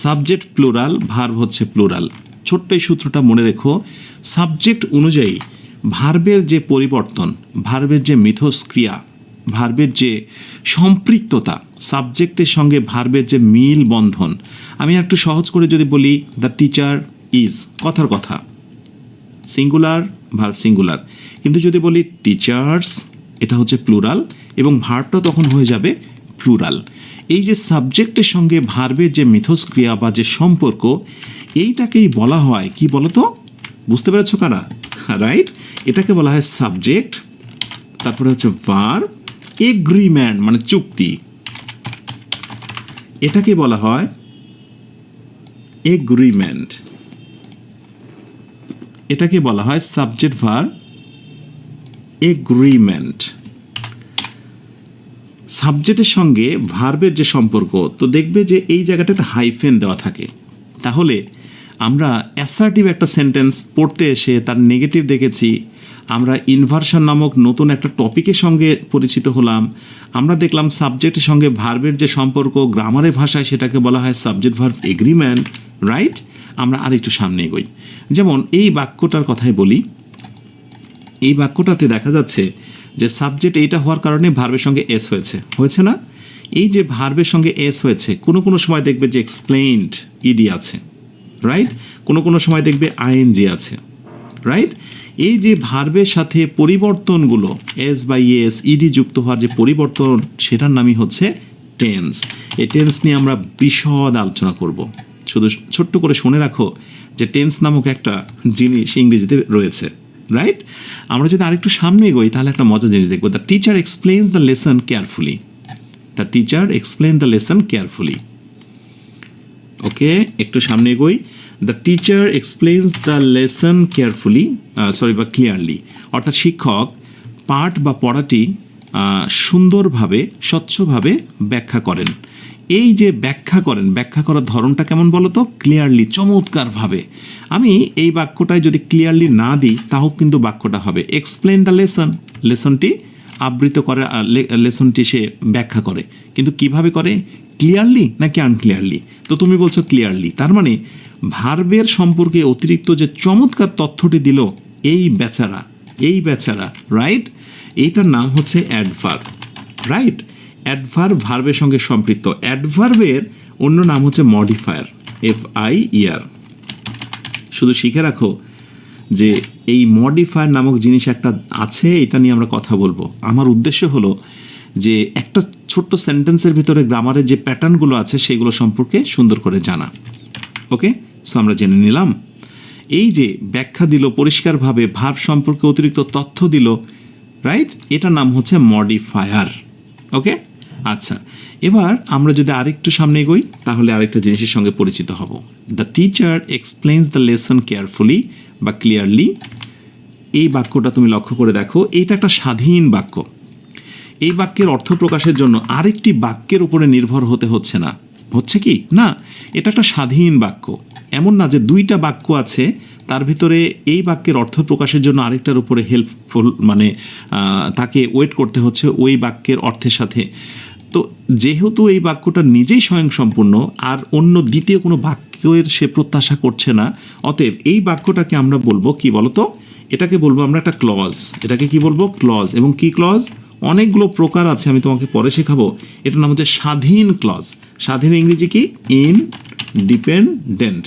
সাবজেক্ট প্লুরাল, ভার্ব হচ্ছে প্লুরাল। ছোট্ট এই সূত্রটা মনে রেখো। সাবজেক্ট অনুযায়ী ভার্বের যে পরিবর্তন, ভার্বের যে মিথস্ক্রিয়া, ভার্বের যে সম্পৃক্ততা, সাবজেক্টের সঙ্গে ভার্বের যে মিল বন্ধন, আমি একটু সহজ করে যদি বলি, দ্য টিচার ইজ, কথার কথা, সিঙ্গুলার, ভার্ব সিঙ্গুলার। কিন্তু যদি বলি টিচার্স, এটা হচ্ছে প্লুরাল, এবং ভার্বটা তখন হয়ে যাবে প্লুরাল। এই যে সাবজেক্টের সঙ্গে ভার্বের যে মিথস্ক্রিয়া বা যে সম্পর্ক, এইটাকেই বলা হয় কি বলতো? বুঝতে পেরেছ কারা? রাইট, এটাকে বলা হয় সাবজেক্ট, তারপরে হচ্ছে ভার্ব, এগ্রিমেন্ট মানে চুক্তি, এটাকে বলা হয় এগ্রিমেন্ট, এটাকে বলা হয় সাবজেক্ট ভার্ব এগ্রিমেন্ট। সাবজেক্টের সঙ্গে ভার্বের যে সম্পর্ক, তো দেখবে যে এই জায়গাটা একটা হাইফেন দেওয়া থাকে। তাহলে আমরা অ্যাসার্টিভ একটা সেন্টেন্স পড়তে এসে তার নেগেটিভ দেখেছি, আমরা ইনভার্সন নামক নতুন একটা টপিকের সঙ্গে পরিচিত হলাম, আমরা দেখলাম সাবজেক্টের সঙ্গে ভার্বের যে সম্পর্ক গ্রামারের ভাষায় সেটাকে বলা হয় সাবজেক্ট ভার্ব এগ্রিমেন্ট, রাইট? আমরা আর একটু সামনে এগোই। যেমন এই বাক্যটার কথাই বলি, এই বাক্যটাতে দেখা যাচ্ছে যে সাবজেক্ট এইটা হওয়ার কারণে ভার্বের সঙ্গে এস হয়েছে না? এই যে ভার্বের সঙ্গে এস হয়েছে, কোনো কোনো সময় দেখবে যে এক্সপ্লেইনড ইডি আছে, রাইট? কোনো কোনো সময় দেখবে আইএনজি আছে, রাইট? এই যে ভার্বের সাথে পরিবর্তনগুলো এস বাই এস ইডি যুক্ত হওয়ার যে পরিবর্তন, সেটার নামই হচ্ছে টেন্স। এই টেন্স নিয়ে আমরা বিশদ আলোচনা করব। শুধু ছোট্ট করে শুনে রাখো যে টেন্স নামক একটা জিনিস ইংরেজিতে রয়েছে, রাইট? আমরা যদি আরেকটু সামনে এগোই তাহলে একটা মজার জিনিস দেখবো। The teacher explains the lesson carefully. The teacher explain the lesson carefully. Okay, একটু সামনে এগোই। The teacher explains the lesson carefully, বা ক্লিয়ারলি। অর্থাৎ শিক্ষক পাঠ বা পড়াটি সুন্দরভাবে স্বচ্ছভাবে ব্যাখ্যা করেন। এই যে ব্যাখ্যা করেন, ব্যাখ্যা করার ধরনটা কেমন বলো তো? ক্লিয়ারলি, চমৎকারভাবে। আমি এই বাক্যটায় যদি ক্লিয়ারলি না দিই তাও কিন্তু বাক্যটা হবে এক্সপ্লেইন দ্য লেসন। লেসনটি আবৃত করে, লেসনটি সে ব্যাখ্যা করে, কিন্তু কিভাবে করে? ক্লিয়ারলি নাকি আনক্লিয়ারলি? তো তুমি বলছো ক্লিয়ারলি, তার মানে ভার্বের সম্পর্কে অতিরিক্ত যে চমৎকার তথ্যটি দিল এই বেচারা, রাইট? এইটার নাম হচ্ছে অ্যাডভার্ব, রাইট? অ্যাডভার্ব ভার্বের সঙ্গে সম্পৃক্ত। অ্যাডভার্বের অন্য নাম হচ্ছে মডিফায়ার, FIER। শুধু শিখে রাখো যে এই মডিফায়ার নামক জিনিস একটা আছে, এটা নিয়ে আমরা কথা বলবো। আমার উদ্দেশ্য হলো যে একটা ছোট্ট সেন্টেন্সের ভিতরে গ্রামারের যে প্যাটার্নগুলো আছে সেগুলো সম্পর্কে সুন্দর করে জানা। ওকে, সো আমরা জেনে নিলাম এই যে ব্যাখ্যা দিল পরিষ্কারভাবে, ভার্ব সম্পর্কে অতিরিক্ত তথ্য দিল, রাইট? এটার নাম হচ্ছে মডিফায়ার। ওকে, আচ্ছা, এবার আমরা যদি আরেকটু সামনে এগোই তাহলে আরেকটা জিনিসের সঙ্গে পরিচিত হব। The teacher explains the lesson carefully বা ক্লিয়ারলি। এই বাক্যটা তুমি লক্ষ্য করে দেখো, এইটা একটা স্বাধীন বাক্য। এই বাক্যের অর্থ প্রকাশের জন্য আরেকটি বাক্যের উপরে নির্ভর হতে হচ্ছে না। হচ্ছে কি না, এটা একটা স্বাধীন বাক্য। এমন না যে দুইটা বাক্য আছে, তার ভিতরে এই বাক্যের অর্থ প্রকাশের জন্য আরেকটার উপরে হেল্পফুল, মানে তাকে ওয়েট করতে হচ্ছে ওই বাক্যের অর্থের সাথে। তো যেহেতু এই বাক্যটা নিজেই স্বয়ংসম্পূর্ণ আর অন্য দ্বিতীয় কোনো বাক্যের সে প্রত্যাশা করছে না, অতএব এই বাক্যটাকে আমরা বলবো কি বলতো? এটাকে বলবো আমরা একটা ক্লজ। এটাকে কি বলবো? ক্লজ। এবং কি ক্লজ? অনেকগুলো প্রকার আছে, আমি তোমাকে পরে শেখাবো। এটার নাম হচ্ছে স্বাধীন ক্লজ। স্বাধীন ইংরেজি কি? ইনডিপেন্ডেন্ট।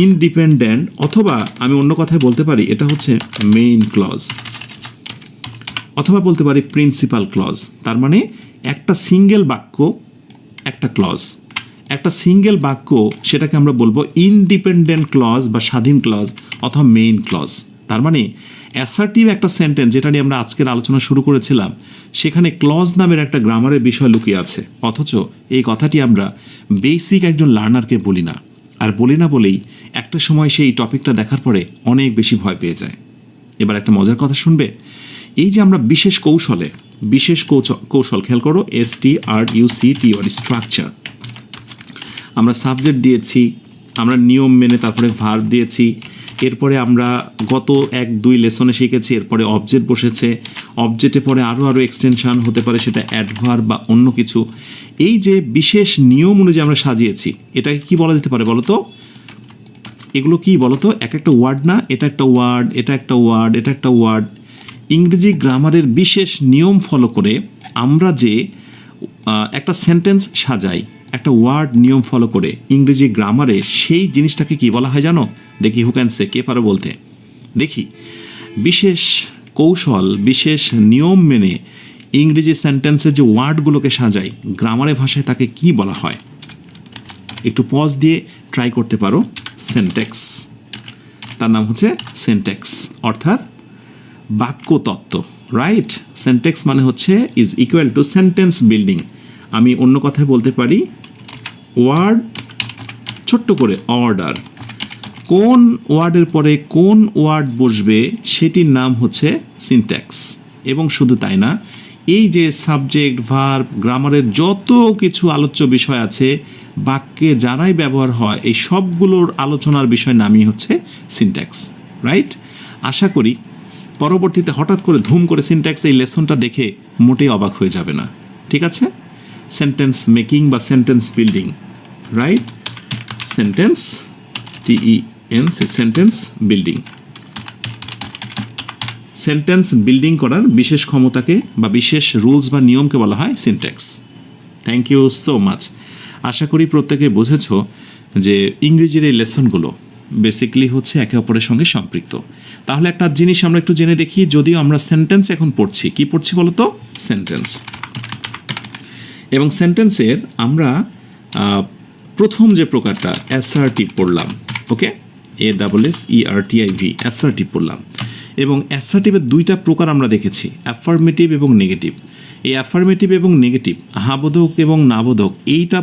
ইনডিপেন্ডেন্ট, অথবা আমি অন্য কথায় বলতে পারি এটা হচ্ছে মেইন ক্লজ, অথবা বলতে পারি প্রিন্সিপাল ক্লজ। তার মানে একটা সিঙ্গেল বাক্য একটা ক্লজ, একটা সিঙ্গেল বাক্য, সেটাকে আমরা বলবো ইনডিপেন্ডেন্ট ক্লজ বা স্বাধীন ক্লজ অথবা মেইন ক্লজ। তার মানে অ্যাসার্টিভ একটা সেন্টেন্স, যেটা নিয়ে আমরা আজকের আলোচনা শুরু করেছিলাম, সেখানে ক্লজ নামের একটা গ্রামারের বিষয় লুকিয়ে আছে। অথচ এই কথাটি আমরা বেসিক একজন লার্নারকে বলি না, আর বলি না বলেই একটা সময় সেই টপিকটা দেখার পরে অনেক বেশি ভয় পেয়ে যায়। এবার একটা মজার কথা শুনবে। এই যে আমরা বিশেষ কৌশল খেয়াল করো, STRUCTUR, স্ট্রাকচার। আমরা সাবজেক্ট দিয়েছি, আমরা নিয়ম মেনে তারপরে ভার্ব দিয়েছি, এরপরে আমরা গত 1-2 লেসনে শিখেছি, এরপরে অবজেক্ট বসেছে, অবজেক্টে পরে আরও এক্সটেনশন হতে পারে, সেটা অ্যাডভার্ব বা অন্য কিছু। এই যে বিশেষ নিয়ম অনুযায়ী আমরা সাজিয়েছি, এটাকে কি বলা যেতে পারে বলো তো? এগুলো কি বলো তো? এক একটা ওয়ার্ড না? এটা একটা ওয়ার্ড, এটা একটা ওয়ার্ড, এটা একটা ওয়ার্ড। ইংরেজি গ্রামারের বিশেষ নিয়ম ফলো করে আমরা যে একটা সেন্টেন্স সাজাই, একটা ওয়ার্ড নিয়ম ফলো করে ইংরেজি গ্রামারে, সেই জিনিসটাকে কি বলা হয় জানো? দেখি, হু ক্যান সে, কে পারো বলতে? দেখি, বিশেষ কৌশল, বিশেষ নিয়ম মেনে ইংরেজি সেন্টেন্সের যে ওয়ার্ডগুলোকে সাজাই গ্রামারের ভাষায়, তাকে কি বলা হয়? একটু পজ দিয়ে ট্রাই করতে পারো। সেন্টেক্স। তার নাম হচ্ছে সেন্টেক্স, অর্থাৎ বাক্যতত্ত্ব, রাইট? সেন্টেক্স মানে হচ্ছে is equal to sentence building. আমি অন্য কথায় বলতে পারি ওয়ার্ড, ছোট্ট করে অর্ডার। কোন ওয়ার্ডের পরে কোন ওয়ার্ড বসবে সেটির নাম হচ্ছে সিনট্যাক্স। এবং শুধু তাই না, এই যে সাবজেক্ট, ভার্ব, গ্রামারের যত কিছু আলোচ্য বিষয় আছে, বাক্যে যারাই ব্যবহার হয়, এই সবগুলোর আলোচনার বিষয় নামই হচ্ছে সিনট্যাক্স, রাইট? আশা করি পরবর্তীতে হঠাৎ করে ধুম করে সিনট্যাক্স এই লেসনটা দেখে মোটেই অবাক হয়ে যাবে না, ঠিক আছে? সেন্টেন্স মেকিং বা sentence building, right? Sentence, TENS, sentence building. Sentence building করার বিশেষ ক্ষমতাকে বা বিশেষ রুলস বা নিয়মকে বলা হয় syntax. Thank you so much. আশা করি প্রত্যেকে বুঝেছ যে ইংরেজির এই লেসনগুলো বেসিক্যালি হচ্ছে একে অপরের সঙ্গে সম্পৃক্ত। তাহলে একটা জিনিস আমরা একটু জেনে দেখি, যদিও আমরা সেন্টেন্স এখন পড়ছি, কি পড়ছি বলো তো? সেন্টেন্স। এবং সেন্টেন্সের আমরা প্রথম যে প্রকারটা অ্যাসার্টিভ পড়লাম, ওকে, ASSERTIV, অ্যাসার্টিভ পড়লাম। এবং অ্যাসার্টিভের দুইটা প্রকার আমরা দেখেছি, অ্যাফার্মেটিভ এবং নেগেটিভ। এই অ্যাফার্মেটিভ এবং নেগেটিভ, হাবোধক এবং নাবোধক, এইটা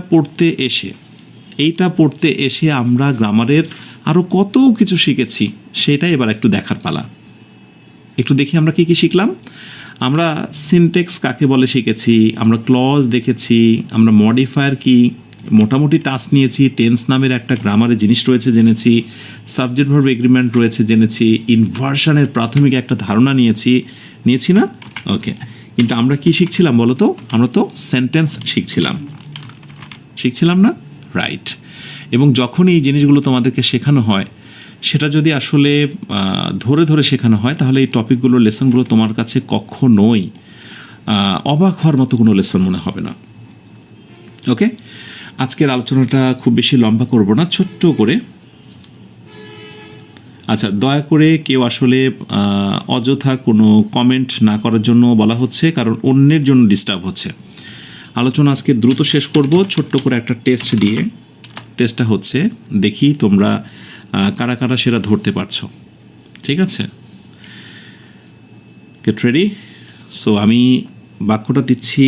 পড়তে এসে আমরা গ্রামারের আরও কত কিছু শিখেছি, সেটাই এবার একটু দেখার পালা। একটু দেখি আমরা কী কী শিখলাম। আমরা সিনট্যাক্স কাকে বলে শিখেছি, আমরা ক্লজ দেখেছি, আমরা মডিফায়ার কি, মোটামুটি টাস্ক নিয়েছি, টেন্স নামের একটা গ্রামারের জিনিস রয়েছে জেনেছি, সাবজেক্ট ভার্ব এগ্রিমেন্ট রয়েছে জেনেছি, ইনভার্সনের প্রাথমিক একটা ধারণা নিয়েছি না? ওকে, কিন্তু আমরা কি শিখছিলাম বলো তো? আমরা তো সেন্টেন্স শিখছিলাম না? রাইট। এবং যখন এই জিনিসগুলো তোমাদেরকে শেখানো হয়, সেটা যদি আসলে ধরে ধরে শেখানো হয়, তাহলে এই টপিকগুলো, লেসনগুলো তোমার কাছে কখনোই অবাক হওয়ার মতো কোনো লেসন মনে হবে না। ওকে, আজকের আলোচনাটা খুব বেশি লম্বা করব না, ছোট্ট করে। আচ্ছা, দয়া করে কেউ আসলে অযথা কোনো কমেন্ট না করার জন্য বলা হচ্ছে, কারণ অন্যের জন্য ডিস্টার্ব হচ্ছে। আলোচনা আজকে দ্রুত শেষ করব ছোট্ট করে একটা টেস্ট দিয়ে। টেস্টটা হচ্ছে, দেখি তোমরা কারা কারা সেটা ধরতে পারছো। ঠিক আছে, গেট রেডি। সো আমি বাক্যটা দিচ্ছি,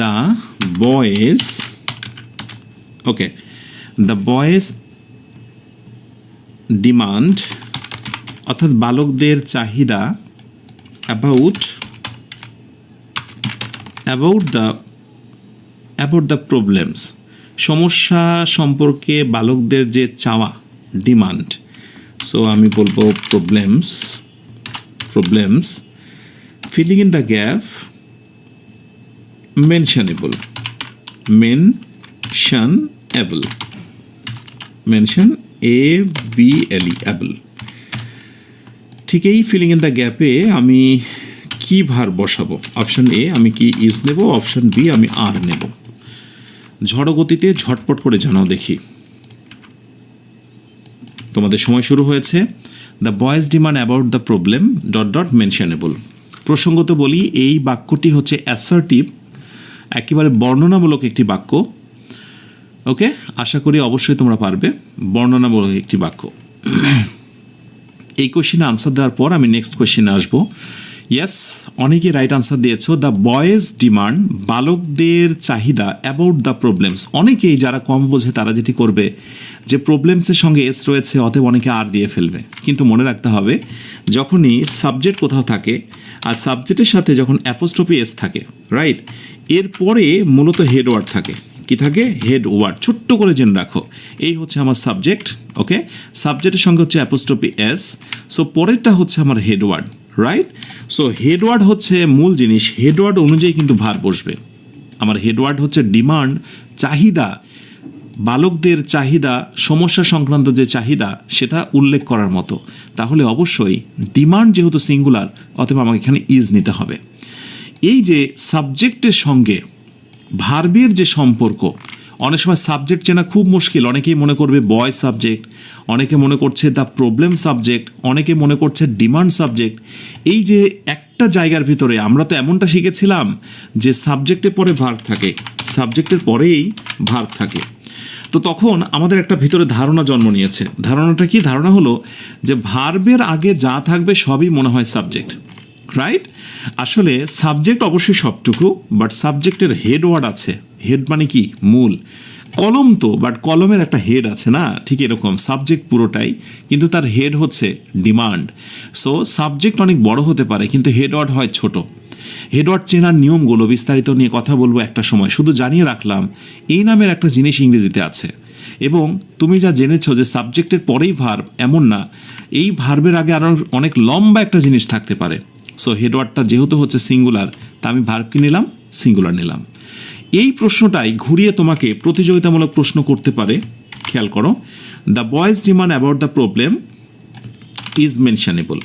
the boys, okay, the boys demand, অর্থাৎ বালকদের চাহিদা, অ্যাবাউট দ্য প্রবলেমস, সমস্যা সম্পর্কে বালকদের যে চাওয়া, ডিমান্ড। সো আমি বলবো problems, filling in the gap, mentionable, able। ঠিক এই ফিলিং ইন দ্য গ্যাপে আমি কি ভার বসাবো? অপশান এ আমি কি ইজ নেব, অপশান বি আমি আর নেব। ঝড়ো গতিতে ঝটপট করে জানাও দেখি। তোমাদের সময় শুরু হয়েছে। The boys demand about the problem ... মেনশনেবল। প্রসঙ্গত বলি, এই বাক্যটি হচ্ছে অ্যাসার্টিভ, একেবারে বর্ণনামূলক একটি বাক্য। ওকে, আশা করি অবশ্যই তোমরা পারবে। বর্ণনামূলক একটি বাক্য। এই কোশ্চেনে আনসার দেওয়ার পর আমি নেক্সট কোশ্চেনে আসবো। ইয়েস, অনেকে রাইট আনসার দিয়েছো। দ্য বয়েজ ডিমান্ড, বালকদের চাহিদা, অ্যাবাউট দ্য প্রবলেমস। অনেকেই যারা কম বোঝে তারা যেটি করবে, যে প্রবলেমসের সঙ্গে এস রয়েছে, অতএব অনেকে আর দিয়ে ফেলবে। কিন্তু মনে রাখতে হবে, যখনই সাবজেক্ট কোথাও থাকে আর সাবজেক্টের সাথে যখন অ্যাপোস্ট্রফি এস থাকে, রাইট, এরপরে মূলত হেড ওয়ার্ড থাকে। কি থাকে? Head word. ছোট্ট করে জেনে রাখো, এই হচ্ছে আমার সাবজেক্ট। ওকে, সাবজেক্টের সঙ্গে হচ্ছে অ্যাপোস্ট্রফি এস, সো পরেরটা হচ্ছে আমার head word, right. So headword হচ্ছে মূল জিনিস, হেডওয়ার্ড অনুযায়ী কিন্তু ভার বসবে। আমার হেডওয়ার্ড হচ্ছে ডিমান্ড, চাহিদা, বালকদের চাহিদা, সমস্যা সংক্রান্ত যে চাহিদা সেটা উল্লেখ করার মতো। তাহলে অবশ্যই ডিমান্ড যেহেতু সিঙ্গুলার, অতএব আমাকে এখানে ইজ নিতে হবে। এই যে সাবজেক্টের সঙ্গে ভার্বের যে সম্পর্ক, অনেক সময় সাবজেক্ট চেনা খুব মুশকিল। অনেকেই মনে করবে বয় সাবজেক্ট, অনেকে মনে করছে দ্য প্রবলেম সাবজেক্ট, অনেকে মনে করছে ডিমান্ড সাবজেক্ট। এই যে একটা জায়গার ভিতরে আমরা তো এমনটা শিখেছিলাম যে সাবজেক্টের পরে ভার্ব থাকে, সাবজেক্টের পরেই ভার্ব থাকে। তো তখন আমাদের একটা ভিতরে ধারণা জন্ম নিয়েছে। ধারণাটা কি? ধারণা হলো যে ভার্বের আগে যা থাকবে সবই মনে হয় সাবজেক্ট, রাইট। আসলে সাবজেক্ট অবশ্যই সবটুকু, বাট সাবজেক্টের হেড ওয়ার্ড আছে। হেড মানে কি? মূল। কলম তো, বাট কলমের একটা হেড আছে না, ঠিক এরকম সাবজেক্ট পুরোটাই, কিন্তু তার হেড হচ্ছে ডিমান্ড। সো সাবজেক্ট অনেক বড় হতে পারে, কিন্তু হেড ওয়ার্ড হয় ছোট। হেড ওয়ার্ড চেনার নিয়মগুলো বিস্তারিত নিয়ে কথা বলবো একটা সময়। শুধু জানিয়ে রাখলাম, এই নামের একটা জিনিস ইংরেজিতে আছে। এবং তুমি যা জেনেছো যে সাবজেক্টের পরেই ভার্ব, এমন না, এই ভার্বের আগে আরও অনেক লম্বা একটা জিনিস থাকতে পারে। সো হেডওয়ার্ডটা যেহেতু হচ্ছে সিঙ্গুলার, তা আমি ভার্ব কি নিলাম? সিঙ্গুলার নিলাম। এই প্রশ্নটাই ঘুরিয়ে তোমাকে প্রতিযোগিতামূলক প্রশ্ন করতে পারে। খেয়াল করো, the boys demand about the problem is mentionable.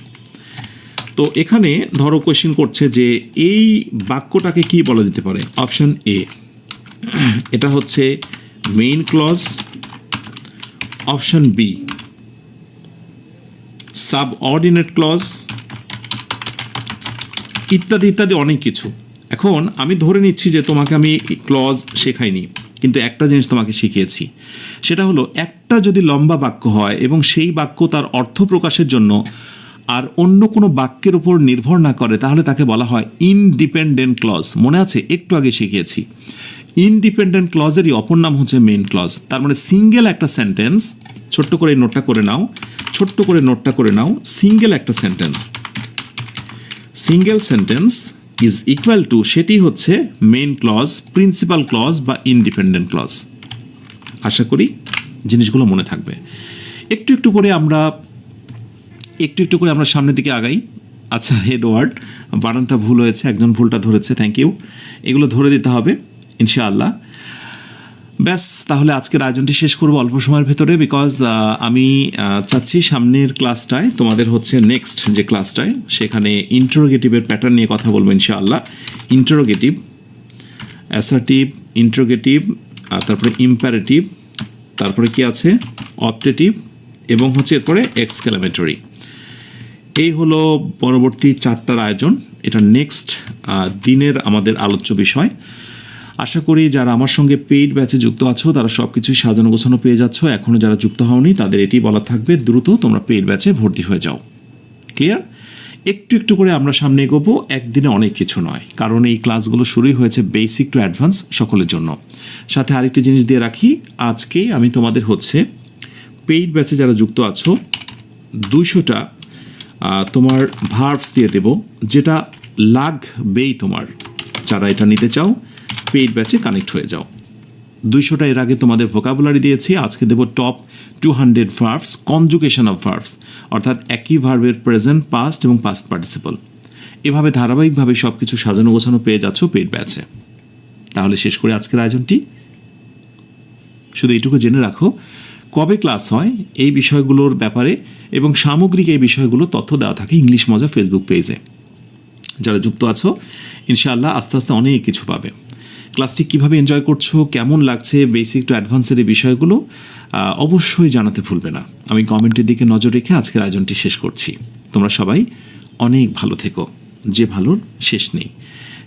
তো এখানে ধরো কোয়েশ্চেন করছে যে এই বাক্যটাকে কি বলা যেতে পারে। অপশন এ, এটা হচ্ছে main clause. Option B, subordinate clause, ইত্যাদি ইত্যাদি অনেক কিছু। এখন আমি ধরে নিচ্ছি যে তোমাকে আমি ক্লজ শেখাইনি, কিন্তু একটা জিনিস তোমাকে শিখিয়েছি, সেটা হলো একটা যদি লম্বা বাক্য হয় এবং সেই বাক্য তার অর্থ প্রকাশের জন্য আর অন্য কোনো বাক্যের উপর নির্ভর না করে, তাহলে তাকে বলা হয় ইনডিপেন্ডেন্ট ক্লজ। মনে আছে, একটু আগে শিখিয়েছি। ইনডিপেন্ডেন্ট ক্লজেরই অপর নাম হচ্ছে মেইন ক্লজ। তার মানে সিঙ্গেল একটা সেন্টেন্স, ছোট্ট করে নোটটা করে নাও, ছোট্ট করে নোটটা করে নাও, সিঙ্গেল একটা sentence, single sentence is equal to, সেটি হচ্ছে মেইন ক্লজ, প্রিন্সিপাল ক্লজ বা ইনডিপেন্ডেন্ট ক্লজ। আশা করি জিনিসগুলো মনে থাকবে। একটু একটু করে আমরা সামনের দিকে আগাই। আচ্ছা, হেড ওয়ার্ড বানানটা ভুল হয়েছে, একজন ভুলটা ধরেছে, থ্যাংক ইউ। এগুলো ধরে দিতে হবে ইনশাআল্লাহ। ব্যাস, তাহলে আজকের আয়োজনটি শেষ করব অল্প সময়ের ভেতরে, বিকজ আমি চাচ্ছি সামনের ক্লাসটায় তোমাদের হচ্ছে নেক্সট যে ক্লাসটায়, সেখানে ইন্টারোগেটিভের প্যাটার্ন নিয়ে কথা বলবো ইনশাআল্লাহ। ইন্টারোগেটিভ, অ্যাসার্টিভ, ইন্টারোগেটিভ, তারপরে ইম্পারেটিভ, তারপরে কি আছে অপটেটিভ, এবং হচ্ছে এরপরে এক্সক্লেমেটরি। এই হলো পরবর্তী 4টার আয়োজন। এটা নেক্সট দিনের আমাদের আলোচ্য বিষয়। আশা করি যারা আমার সঙ্গে পেইড ব্যাচে যুক্ত আছো তারা সব কিছুই সাজানো গোছানো পেয়ে যাচ্ছ। এখনও যারা যুক্ত হওনি তাদের এটি বলা থাকবে, দ্রুত তোমরা পেইড ব্যাচে ভর্তি হয়ে যাও। ক্লিয়ার? একটু একটু করে আমরা সামনে এগোবো, একদিনে অনেক কিছু নয়, কারণ এই ক্লাসগুলো শুরুই হয়েছে বেসিক টু অ্যাডভান্স সকলের জন্য। সাথে আরেকটি জিনিস দিয়ে রাখি, আজকেই আমি তোমাদের হচ্ছে পেইড ব্যাচে যারা যুক্ত আছো 200টা তোমার ভার্বস দিয়ে দেব, যেটা লাগবেই তোমার। যারা এটা নিতে চাও পেইড ব্যাচে কানেক্ট হয়ে যাও। 200টা এর আগে তোমাদের ভোকাবুলারি দিয়েছি, আজকে দেব top 200 verbs, conjugation of verbs, অর্থাৎ একই ভার্বের প্রেজেন্ট, পাস্ট এবং পাস্ট পার্টিসিপল। এভাবে ধারাবাহিকভাবে সব কিছু সাজানো গোছানো পেয়ে যাচ্ছ পেইড ব্যাচে। তাহলে শেষ করে আজকের আয়োজনটি, শুধু এইটুকু জেনে রাখো কবে ক্লাস হয় এই বিষয়গুলোর ব্যাপারে এবং সামগ্রিক এই বিষয়গুলো তথ্য দেওয়া থাকে ইংলিশ মজা ফেসবুক পেজে। যারা যুক্ত আছো ইনশাআল্লাহ আস্তে আস্তে অনেক কিছু পাবে। ক্লাসটি কীভাবে এনজয় করছো, কেমন লাগছে, বেসিক টু অ্যাডভান্সের এই বিষয়গুলো অবশ্যই জানাতে ভুলবে না। আমি কমেন্টের দিকে নজর রেখে আজকের আয়োজনটি শেষ করছি। তোমরা সবাই অনেক ভালো থেকো, যে ভালোর শেষ নেই।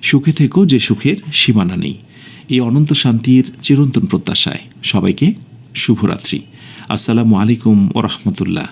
সুখে থেকো, যে সুখের সীমানা নেই। এই অনন্ত শান্তির চিরন্তন প্রত্যাশায় সবাইকে শুভরাত্রি। আসসালামু আলাইকুম ওয়া রাহমাতুল্লাহ।